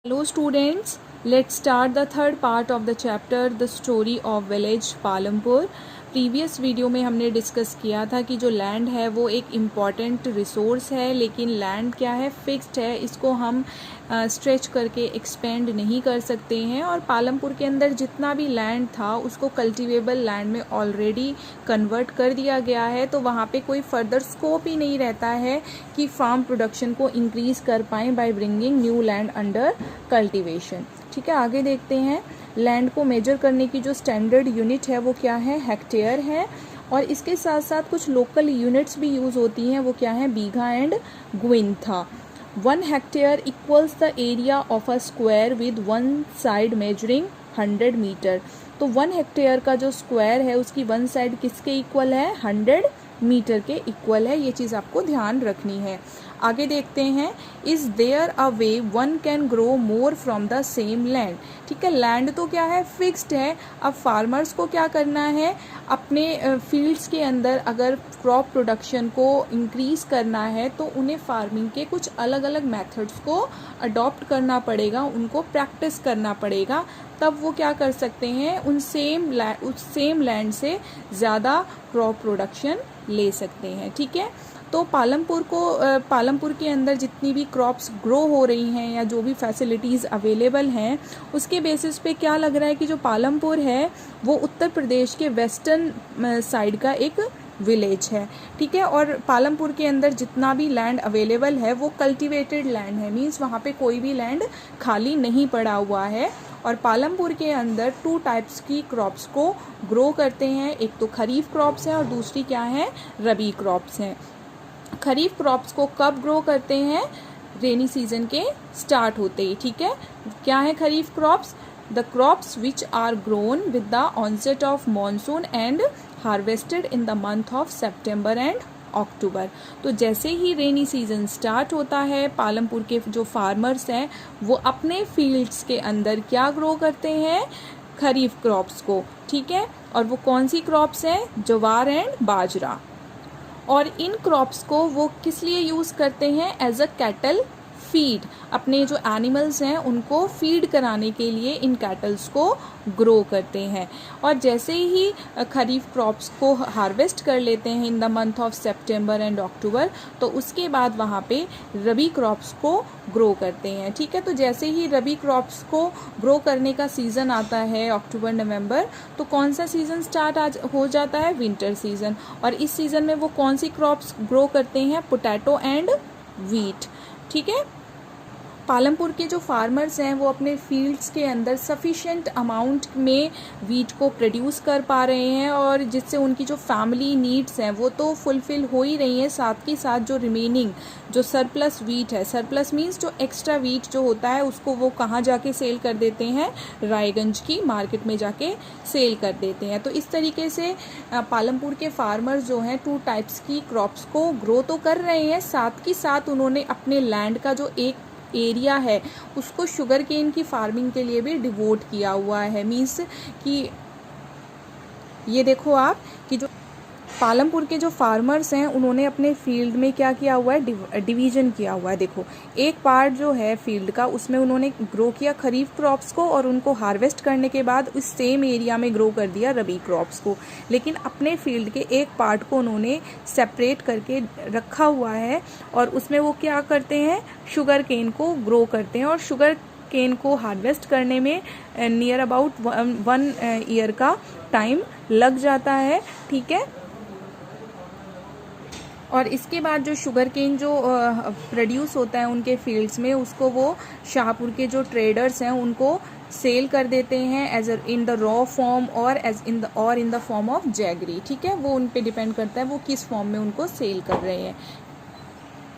Hello students, let's start the third part of the chapter the story of village Palampur. Previous video में हमने discuss किया था कि जो लैंड है वो एक इम्पॉर्टेंट रिसोर्स है, लेकिन लैंड क्या है, फिक्स्ड है, इसको हम स्ट्रेच करके एक्सपेंड नहीं कर सकते हैं। और पालमपुर के अंदर जितना भी लैंड था उसको कल्टीवेबल लैंड में ऑलरेडी कन्वर्ट कर दिया गया है, तो वहाँ पे कोई फर्दर स्कोप ही नहीं रहता है कि फार्म प्रोडक्शन को इंक्रीज़ कर पाएँ by bringing new land under cultivation. ठीक है, आगे देखते हैं। लैंड को मेजर करने की जो स्टैंडर्ड यूनिट है वो क्या है, हेक्टेयर है। और इसके साथ साथ कुछ लोकल यूनिट्स भी यूज़ होती हैं, वो क्या है, bigha and guntha. 1 hectare equals the area of a square with one side measuring 100 metre. तो 1 हेक्टेयर का जो स्क्वायर है उसकी वन साइड किसके इक्वल है, 100 मीटर के इक्वल है। ये चीज़ आपको ध्यान रखनी है। आगे देखते हैं, is there a way one can grow more from the same land. ठीक है, लैंड तो क्या है, फिक्स्ड है। अब फार्मर्स को क्या करना है, अपने फील्ड्स के अंदर अगर क्रॉप प्रोडक्शन को इंक्रीज करना है तो उन्हें फार्मिंग के कुछ अलग अलग मेथड्स को अडॉप्ट करना पड़ेगा, उनको प्रैक्टिस करना पड़ेगा, तब वो क्या कर सकते हैं, उस सेम लैंड से ज़्यादा क्रॉप प्रोडक्शन ले सकते हैं। ठीक है, तो पालमपुर के अंदर जितनी भी क्रॉप्स ग्रो हो रही हैं या जो भी फैसिलिटीज़ अवेलेबल हैं, उसके बेसिस पे क्या लग रहा है कि जो पालमपुर है वो उत्तर प्रदेश के वेस्टर्न साइड का एक विलेज है। ठीक है, और पालमपुर के अंदर जितना भी लैंड अवेलेबल है वो कल्टीवेटेड लैंड है, मीन्स वहाँ पे कोई भी लैंड खाली नहीं पड़ा हुआ है। और पालमपुर के अंदर 2 टाइप्स की क्रॉप्स को ग्रो करते हैं, एक तो खरीफ क्रॉप्स है और दूसरी क्या है, रबी क्रॉप्स हैं। खरीफ क्रॉप्स को कब ग्रो करते हैं, रेनी सीजन के स्टार्ट होते ही। ठीक है, क्या है kharif crops, the crops which are grown with the onset of monsoon and harvested in the month of September and October. तो जैसे ही रेनी सीजन स्टार्ट होता है, पालमपुर के जो फार्मर्स हैं वो अपने फील्ड्स के अंदर क्या ग्रो करते हैं, खरीफ क्रॉप्स को। ठीक है, और वो कौन सी क्रॉप्स हैं, ज्वार एंड बाजरा। और इन क्रॉप्स को वो किस लिए यूज़ करते हैं, एज अ कैटल फीड, अपने जो एनिमल्स हैं उनको फीड कराने के लिए इन कैटल्स को ग्रो करते हैं। और जैसे ही खरीफ क्रॉप्स को हार्वेस्ट कर लेते हैं in the month of September and October, तो उसके बाद वहाँ पे रबी क्रॉप्स को ग्रो करते हैं। ठीक है, तो जैसे ही रबी क्रॉप्स को ग्रो करने का सीज़न आता है अक्टूबर नवंबर, तो कौन सा सीज़न स्टार्ट हो जाता है, विंटर सीज़न। और इस सीज़न में वो कौन सी क्रॉप्स ग्रो करते हैं, पोटैटो एंड वीट। ठीक है, पालमपुर के जो फार्मर्स हैं वो अपने फील्ड्स के अंदर सफिशेंट अमाउंट में वीट को प्रोड्यूस कर पा रहे हैं, और जिससे उनकी जो फैमिली नीड्स हैं वो तो फुलफिल हो ही रही हैं, साथ ही साथ जो रिमेनिंग जो सरप्लस वीट है, सरप्लस मीन्स जो एक्स्ट्रा वीट जो होता है उसको वो कहाँ जाके सेल कर देते हैं, रायगंज की मार्केट में जाके सेल कर देते हैं। तो इस तरीके से पालमपुर के फार्मर्स जो हैं 2 टाइप्स की क्रॉप्स को ग्रो तो कर रहे हैं, साथ ही साथ उन्होंने अपने लैंड का जो एक एरिया है उसको शुगर केन की फार्मिंग के लिए भी डिवोट किया हुआ है। मीन्स कि ये देखो आप कि जो पालमपुर के जो फार्मर्स हैं उन्होंने अपने फील्ड में क्या किया हुआ है, डिवीजन किया हुआ है। देखो, एक पार्ट जो है फील्ड का उसमें उन्होंने ग्रो किया खरीफ क्रॉप्स को, और उनको हार्वेस्ट करने के बाद उस सेम एरिया में ग्रो कर दिया रबी क्रॉप्स को। लेकिन अपने फील्ड के एक पार्ट को उन्होंने सेपरेट करके रखा हुआ है, और उसमें वो क्या करते हैं, शुगर केन को ग्रो करते हैं। और शुगर केन को हार्वेस्ट करने में नियर अबाउट 1 ईयर का टाइम लग जाता है। ठीक है, और इसके बाद जो शुगर केन जो प्रोड्यूस होता है उनके फील्ड्स में, उसको वो शाहपुर के जो ट्रेडर्स हैं उनको सेल कर देते हैं as in the raw form और in the form of jaggery. ठीक है, वो उन पे डिपेंड करता है वो किस फॉर्म में उनको सेल कर रहे हैं।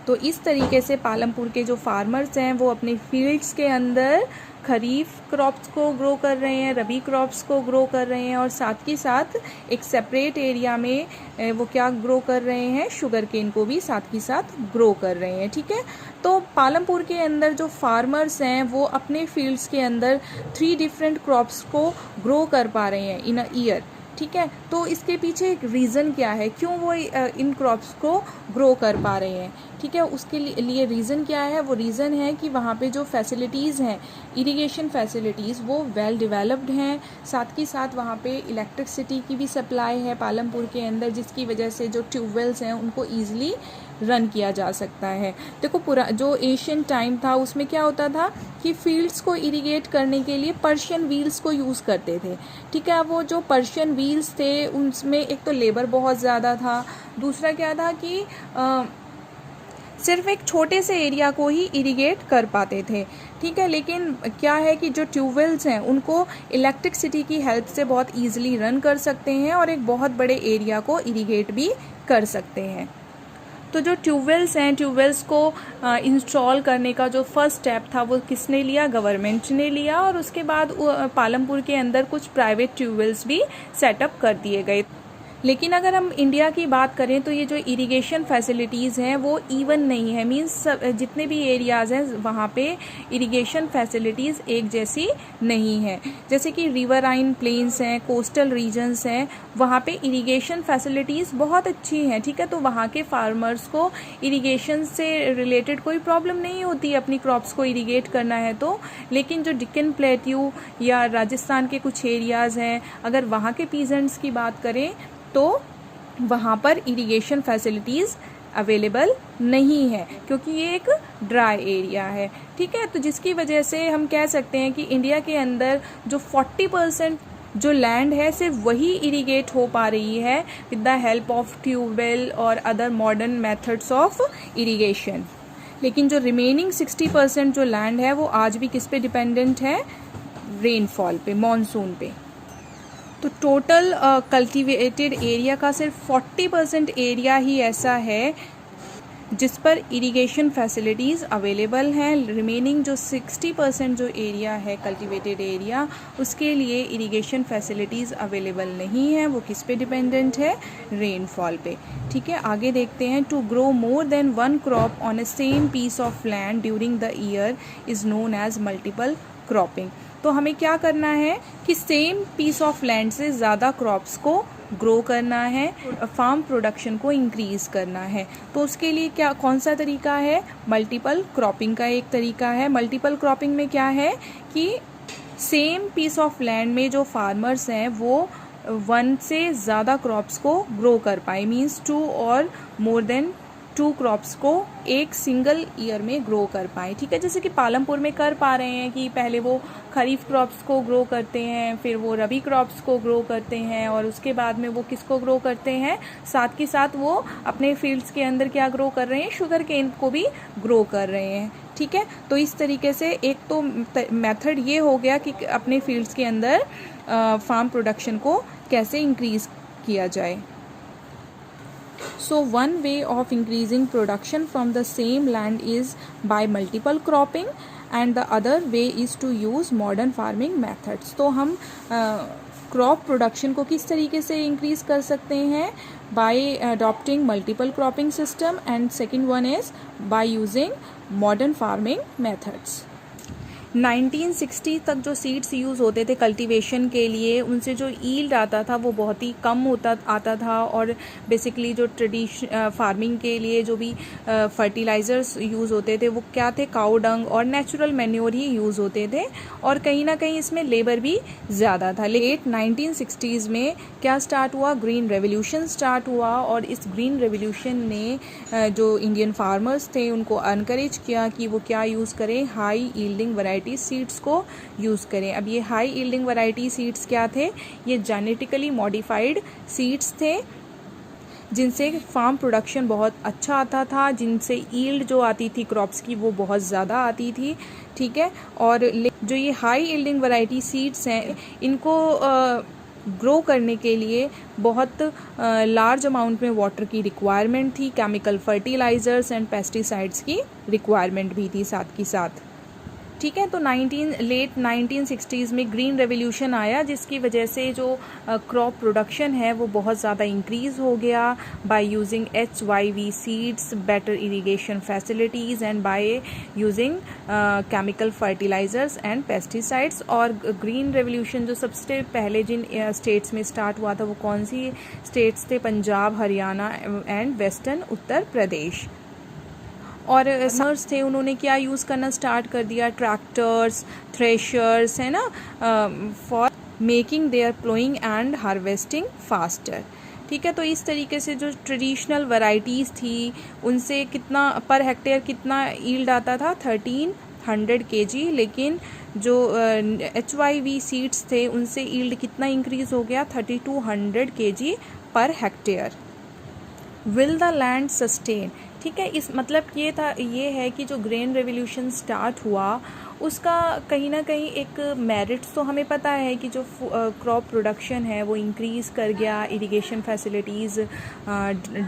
तो इस तरीके से पालमपुर के जो फार्मर्स हैं वो अपने फील्ड्स के अंदर खरीफ क्रॉप्स को ग्रो कर रहे हैं, रबी क्रॉप्स को ग्रो कर रहे हैं, और साथ ही साथ एक सेपरेट एरिया में वो क्या ग्रो कर रहे हैं, शुगर केन को भी साथ ही साथ ग्रो कर रहे हैं। ठीक है, तो पालमपुर के अंदर जो फार्मर्स हैं वो अपने फील्ड्स के अंदर 3 डिफरेंट क्रॉप्स को ग्रो कर पा रहे हैं इन अ ईयर। ठीक है। तो इसके पीछे एक रीज़न क्या है, क्यों वो इन क्रॉप्स को ग्रो कर पा रहे हैं, ठीक है। उसके लिए रीज़न क्या है, वो रीज़न है कि वहाँ पे जो फैसिलिटीज़ हैं, इरिगेशन फैसिलिटीज़, वो वेल डेवलप्ड हैं। साथ ही साथ वहाँ पे इलेक्ट्रिसिटी की भी सप्लाई है पालमपुर के अंदर, जिसकी वजह से जो ट्यूबवेल्स हैं उनको ईजिली रन किया जा सकता है। देखो पूरा जो एशियन टाइम था उसमें क्या होता था कि फील्ड्स को इरिगेट करने के लिए पर्शियन व्हील्स को यूज़ करते थे, ठीक है। वो जो पर्शियन व्हील्स थे उनमें एक तो लेबर बहुत ज़्यादा था, दूसरा क्या था कि सिर्फ एक छोटे से एरिया को ही इरिगेट कर पाते थे, ठीक है। लेकिन क्या है कि जो ट्यूबवेल्स हैं उनको इलेक्ट्रिसिटी की हेल्प से बहुत ईजिली रन कर सकते हैं और एक बहुत बड़े एरिया को इरिगेट भी कर सकते हैं। तो जो ट्यूबवेल्स हैं, ट्यूबवेल्स को इंस्टॉल करने का जो फर्स्ट स्टेप था वो किसने लिया, गवर्नमेंट ने लिया, और उसके बाद पालमपुर के अंदर कुछ प्राइवेट ट्यूबवेल्स भी सेटअप कर दिए गए। लेकिन अगर हम इंडिया की बात करें तो ये जो इरिगेशन फैसिलिटीज़ हैं वो इवन नहीं है, मींस जितने भी एरियाज़ हैं वहाँ पे इरिगेशन फैसिलिटीज़ एक जैसी नहीं है। जैसे कि रिवराइन प्लेन्स हैं, कोस्टल रीजन्स हैं, वहाँ पे इरिगेशन फैसिलिटीज़ बहुत अच्छी हैं, ठीक है। तो वहाँ के फार्मर्स को इरिगेशन से रिलेटेड कोई प्रॉब्लम नहीं होती अपनी क्रॉप्स को इरिगेट करना है तो। लेकिन जो डेक्कन प्लेट्यू या राजस्थान के कुछ एरियाज़ हैं, अगर वहाँ के पीजेंट्स की बात करें तो वहाँ पर इरिगेशन फैसिलिटीज़ अवेलेबल नहीं है, क्योंकि ये एक ड्राई एरिया है, ठीक है। तो जिसकी वजह से हम कह सकते हैं कि इंडिया के अंदर जो 40% जो लैंड है सिर्फ वही इरिगेट हो पा रही है with the help of tubewell और other modern methods of irrigation. लेकिन जो रिमेनिंग 60% जो लैंड है वो आज भी किस पे डिपेंडेंट है, रेनफॉल पे, मॉनसून पे। तो टोटल कल्टीवेटेड एरिया का सिर्फ 40% एरिया ही ऐसा है जिस पर इरिगेशन फैसिलिटीज़ अवेलेबल हैं। रिमेनिंग जो 60% जो एरिया है कल्टीवेटेड एरिया, उसके लिए इरिगेशन फैसिलिटीज़ अवेलेबल नहीं है। वो किस पे डिपेंडेंट है, रेनफॉल पे, ठीक है। आगे देखते हैं। To grow more than one crop on a same piece of land during the year is known as multiple cropping. तो हमें क्या करना है कि सेम पीस ऑफ लैंड से ज़्यादा क्रॉप्स को ग्रो करना है, फार्म प्रोडक्शन को इंक्रीज़ करना है। तो उसके लिए क्या, कौन सा तरीका है, मल्टीपल क्रॉपिंग का एक तरीका है। मल्टीपल क्रॉपिंग में क्या है कि सेम पीस ऑफ लैंड में जो फार्मर्स हैं वो वन से ज़्यादा क्रॉप्स को ग्रो कर पाए, मीन्स 2 और मोर देन 2 क्रॉप्स को एक सिंगल ईयर में ग्रो कर पाए, ठीक है। जैसे कि पालमपुर में कर पा रहे हैं कि पहले वो खरीफ क्रॉप्स को ग्रो करते हैं, फिर वो रबी क्रॉप्स को ग्रो करते हैं, और उसके बाद में वो किसको ग्रो करते हैं, साथ के साथ वो अपने फील्ड्स के अंदर क्या ग्रो कर रहे हैं, शुगर केन को भी ग्रो कर रहे हैं, ठीक है। तो इस तरीके से एक तो मेथड ये हो गया कि अपने फील्ड्स के अंदर फार्म प्रोडक्शन को कैसे इंक्रीज किया जाए। So one way of increasing production from the same land is by multiple cropping and the other way is to use modern farming methods. तो हम क्रॉप प्रोडक्शन को किस तरीके से इंक्रीज कर सकते हैं, bye adopting multiple cropping system, and second one is by using modern farming methods. 1960 तक जो सीड्स यूज़ होते थे कल्टीवेशन के लिए, उनसे जो ईल्ड आता था वो बहुत ही कम आता था, और बेसिकली जो फार्मिंग के लिए जो भी फर्टिलाइज़र्स यूज़ होते थे वो क्या थे, काऊ डंग और नेचुरल मैन्योर ही यूज़ होते थे, और कहीं ना कहीं इसमें लेबर भी ज़्यादा था। लेट 1960s में क्या स्टार्ट हुआ, ग्रीन रेवोल्यूशन स्टार्ट हुआ, और इस ग्रीन रेवोल्यूशन ने जो इंडियन फार्मर्स थे उनको अनकरेज किया कि वो क्या यूज़ करें, हाई यील्डिंग वैरायटी सीड्स को यूज़ करें। अब ये हाई यील्डिंग वैरायटी सीड्स क्या थे, ये जेनेटिकली मॉडिफाइड सीड्स थे जिनसे फार्म प्रोडक्शन बहुत अच्छा आता था, जिनसे यील्ड जो आती थी क्रॉप्स की वो बहुत ज़्यादा आती थी, ठीक है। और जो ये हाई यील्डिंग वैरायटी सीड्स हैं इनको ग्रो करने के लिए बहुत लार्ज अमाउंट में वाटर की रिक्वायरमेंट थी, केमिकल फर्टिलाइजर्स एंड पेस्टिसाइड्स की रिक्वायरमेंट भी थी साथ की साथ, ठीक है। तो लेट 1960s में ग्रीन रेवोल्यूशन आया, जिसकी वजह से जो क्रॉप प्रोडक्शन है वो बहुत ज़्यादा इंक्रीज़ हो गया by using HYV seeds, better irrigation facilities and by using chemical fertilisers and pesticides. और ग्रीन रेवोल्यूशन जो सबसे पहले जिन स्टेट्स में स्टार्ट हुआ था वो कौन सी स्टेट्स थे? Punjab, Haryana and western Uttar Pradesh. और फार्मर्स थे, उन्होंने क्या यूज़ करना स्टार्ट कर दिया? ट्रैक्टर्स, थ्रेशर्स, है ना, for making their ploughing and harvesting faster. ठीक है। तो इस तरीके से जो ट्रेडिशनल वैरायटीज़ थी उनसे कितना पर हेक्टेयर कितना ईल्ड आता था? 1300 kg। लेकिन जो HYV सीड्स थे उनसे ईल्ड कितना इंक्रीज़ हो गया? 3200 kg per hectare. Will the land sustain? ठीक है। इस मतलब ये है कि जो ग्रेन रेवोल्यूशन स्टार्ट हुआ उसका कहीं ना कहीं एक मेरिट्स तो हमें पता है कि जो क्रॉप प्रोडक्शन है वो इंक्रीज़ कर गया, इरिगेशन फैसिलिटीज़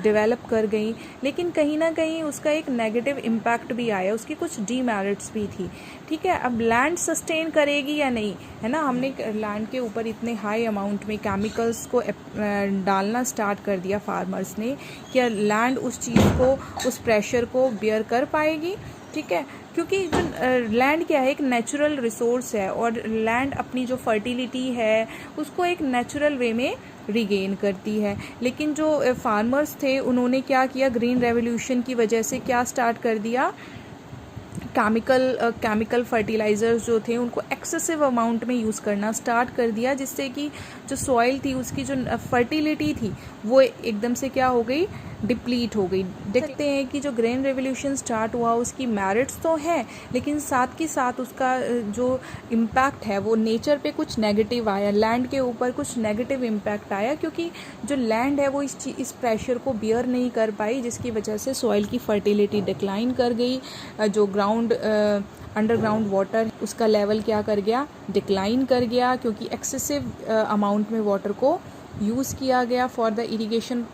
डेवलप कर गई, लेकिन कहीं ना कहीं उसका एक नेगेटिव इम्पैक्ट भी आया, उसकी कुछ डीमेरिट्स भी थी। ठीक है। अब लैंड सस्टेन करेगी या नहीं, है ना, हमने लैंड के ऊपर इतने हाई अमाउंट में केमिकल्स को डालना स्टार्ट कर दिया फार्मर्स ने, क्या लैंड उस चीज़ को, उस प्रेशर को बियर कर पाएगी? ठीक है। क्योंकि जो लैंड क्या है, एक नेचुरल रिसोर्स है, और लैंड अपनी जो फर्टिलिटी है उसको एक नेचुरल वे में रिगेन करती है। लेकिन जो फार्मर्स थे उन्होंने क्या किया? ग्रीन रेवोल्यूशन की वजह से क्या स्टार्ट कर दिया? केमिकल फर्टिलाइज़र्स जो थे उनको एक्सेसिव अमाउंट में यूज़ करना स्टार्ट कर दिया, जिससे कि जो सॉइल थी उसकी जो फर्टिलिटी थी वो एकदम से क्या हो गई? डिप्लीट हो गई। देखते हैं कि जो ग्रेन रेवोल्यूशन स्टार्ट हुआ उसकी मेरिट्स तो हैं, लेकिन साथ के साथ उसका जो इम्पैक्ट है वो नेचर पे कुछ नेगेटिव आया, लैंड के ऊपर कुछ नेगेटिव इम्पैक्ट आया, क्योंकि जो लैंड है वो इस प्रेशर को बियर नहीं कर पाई, जिसकी वजह से सॉइल की फर्टिलिटी डिक्लाइन कर गई। जो अंडरग्राउंड वाटर उसका लेवल क्या कर गया? डिक्लाइन कर गया, क्योंकि एक्सेसिव अमाउंट में वाटर को यूज़ किया गया फॉर द इरिगेशन